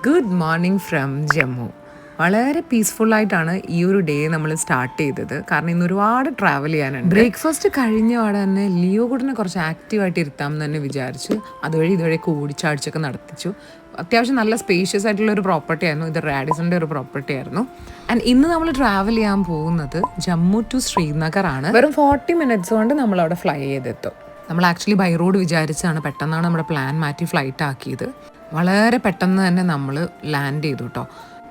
Good morning from Jammu. വളരെ പീസ്ഫുള്ളായിട്ടാണ് ഈ ഒരു ഡേ നമ്മൾ സ്റ്റാർട്ട് ചെയ്തത്. കാരണം ഇന്ന് ഒരുപാട് ട്രാവൽ ചെയ്യാനുണ്ട്. ബ്രേക്ക്ഫാസ്റ്റ് കഴിഞ്ഞ പാടെ തന്നെ ലിയോ കൂടിനെ കുറച്ച് ആക്റ്റീവായിട്ട് ഇരുത്താം എന്ന് തന്നെ വിചാരിച്ച് അതുവഴി ഇതുവഴി കൂടിച്ചാടിച്ചൊക്കെ നടത്തിച്ചു. അത്യാവശ്യം നല്ല സ്പേഷ്യസ് ആയിട്ടുള്ള ഒരു പ്രോപ്പർട്ടി ആയിരുന്നു. ഇത് റാഡിസൻ്റെ ഒരു പ്രോപ്പർട്ടി ആയിരുന്നു. ആൻഡ് ഇന്ന് നമ്മൾ ട്രാവൽ ചെയ്യാൻ പോകുന്നത് ജമ്മു ടു ശ്രീനഗർ ആണ്. വെറും 40 മിനിറ്റ്സ് കൊണ്ട് നമ്മൾ അവിടെ ഫ്ലൈ ചെയ്തെത്തും. നമ്മൾ ആക്ച്വലി ബൈ റോഡ് വിചാരിച്ചാണ്, പെട്ടെന്നാണ് നമ്മുടെ പ്ലാൻ മാറ്റി ഫ്ലൈറ്റ് ആക്കിയത്. വളരെ പെട്ടെന്ന് തന്നെ നമ്മൾ ലാൻഡ് ചെയ്തു കേട്ടോ.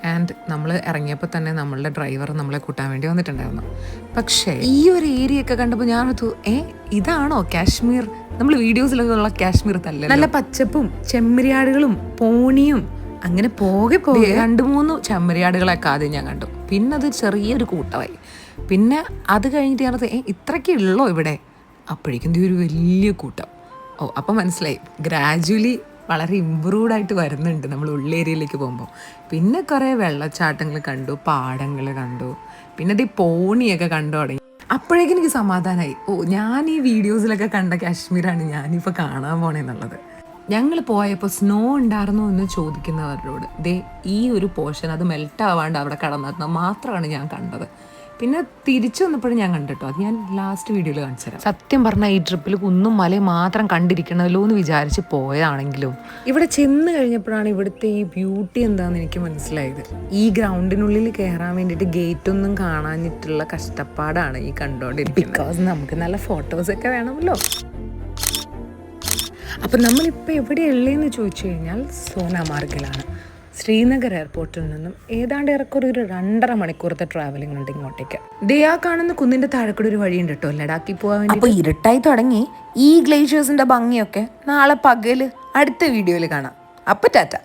ആൻഡ് നമ്മൾ ഇറങ്ങിയപ്പോൾ തന്നെ നമ്മളുടെ ഡ്രൈവർ നമ്മളെ കൂട്ടാൻ വേണ്ടി വന്നിട്ടുണ്ടായിരുന്നു. പക്ഷേ ഈ ഒരു ഏരിയ ഒക്കെ കണ്ടപ്പോൾ ഞാനത് ഇതാണോ കാശ്മീർ? നമ്മൾ വീഡിയോസിലൊക്കെ ഉള്ള കാശ്മീർ തല്ല. നല്ല പച്ചപ്പും ചെമ്മരിയാടുകളും പോണിയും അങ്ങനെ പോകെ 2-3 ചെമ്മരിയാടുകളൊക്കെ ആദ്യം ഞാൻ കണ്ടു. പിന്നെ അത് ചെറിയൊരു കൂട്ടമായി. പിന്നെ അത് കഴിഞ്ഞിട്ട് ഞാനത് ഇത്രയ്ക്കേ ഉള്ളോ ഇവിടെ? അപ്പോഴേക്കും ഒരു വലിയ കൂട്ടം. അപ്പം മനസ്സിലായി ഗ്രാജുവലി വളരെ ഇമ്പ്രൂവ്ഡ് ആയിട്ട് വരുന്നുണ്ട് നമ്മൾ ഉള്ളേരിയയിലേക്ക് പോകുമ്പോൾ. പിന്നെ കുറേ വെള്ളച്ചാട്ടങ്ങൾ കണ്ടു, പാടങ്ങൾ കണ്ടു, പിന്നെ ഈ പോണിയൊക്കെ കണ്ടു തുടങ്ങി. അപ്പോഴേക്കും എനിക്ക് സമാധാനമായി. ഞാൻ ഈ വീഡിയോസിലൊക്കെ കണ്ട കാശ്മീരാണ് ഞാനിപ്പോൾ കാണാൻ പോണേന്നുള്ളത്. ഞങ്ങൾ പോയപ്പോൾ സ്നോ ഉണ്ടായിരുന്നോ എന്ന് ചോദിക്കുന്നവരോട് ഈ ഒരു പോർഷൻ അത് മെൽറ്റ് ആവാണ്ട് അവിടെ കടന്നത് മാത്രമാണ് ഞാൻ കണ്ടത്. പിന്നെ തിരിച്ചു വന്നപ്പോഴും ഞാൻ കണ്ടിട്ടോ, അത് ഞാൻ ലാസ്റ്റ് വീഡിയോയിൽ കാണിച്ചു തരാം. സത്യം പറഞ്ഞാൽ ഈ ട്രിപ്പിൽ കുന്നും മലയും മാത്രം കണ്ടിരിക്കണമല്ലോ എന്ന് വിചാരിച്ച് പോയതാണെങ്കിലും ഇവിടെ ചെന്ന് കഴിഞ്ഞപ്പോഴാണ് ഇവിടുത്തെ ഈ ബ്യൂട്ടി എന്താണെന്ന് എനിക്ക് മനസ്സിലായത്. ഈ ഗ്രൗണ്ടിനുള്ളിൽ കയറാൻ വേണ്ടിയിട്ട് ഗേറ്റ് ഒന്നും കാണാനിട്ടുള്ള കഷ്ടപ്പാടാണ് ഈ കണ്ടോണ്ടിരിക്കുന്നത്. ബിക്കോസ് നമുക്ക് നല്ല ഫോട്ടോസൊക്കെ വേണമല്ലോ. അപ്പം നമ്മളിപ്പോൾ എവിടെയുള്ളതെന്ന് ചോദിച്ചു കഴിഞ്ഞാൽ സോനാമാർഗിലാണ്. ശ്രീനഗർ എയർപോർട്ടിൽ നിന്നും ഏതാണ്ട് ഏറെക്കുറെ ഒരു 2.5 മണിക്കൂറത്തെ ട്രാവലിംഗ് ഉണ്ട് ഇങ്ങോട്ടേക്ക്. ആ കാണുന്ന കുന്നിന്റെ താഴെക്കൂടെ ഒരു വഴിയുണ്ട് കേട്ടോ ലഡാക്കിൽ പോകാൻ വേണ്ടി. അപ്പോൾ ഇരുട്ടായി തുടങ്ങി. ഈ ഗ്ലേഷ്യേഴ്സിന്റെ ഭംഗിയൊക്കെ നാളെ പകല് അടുത്ത വീഡിയോയിൽ കാണാം. അപ്പോൾ ടാറ്റ.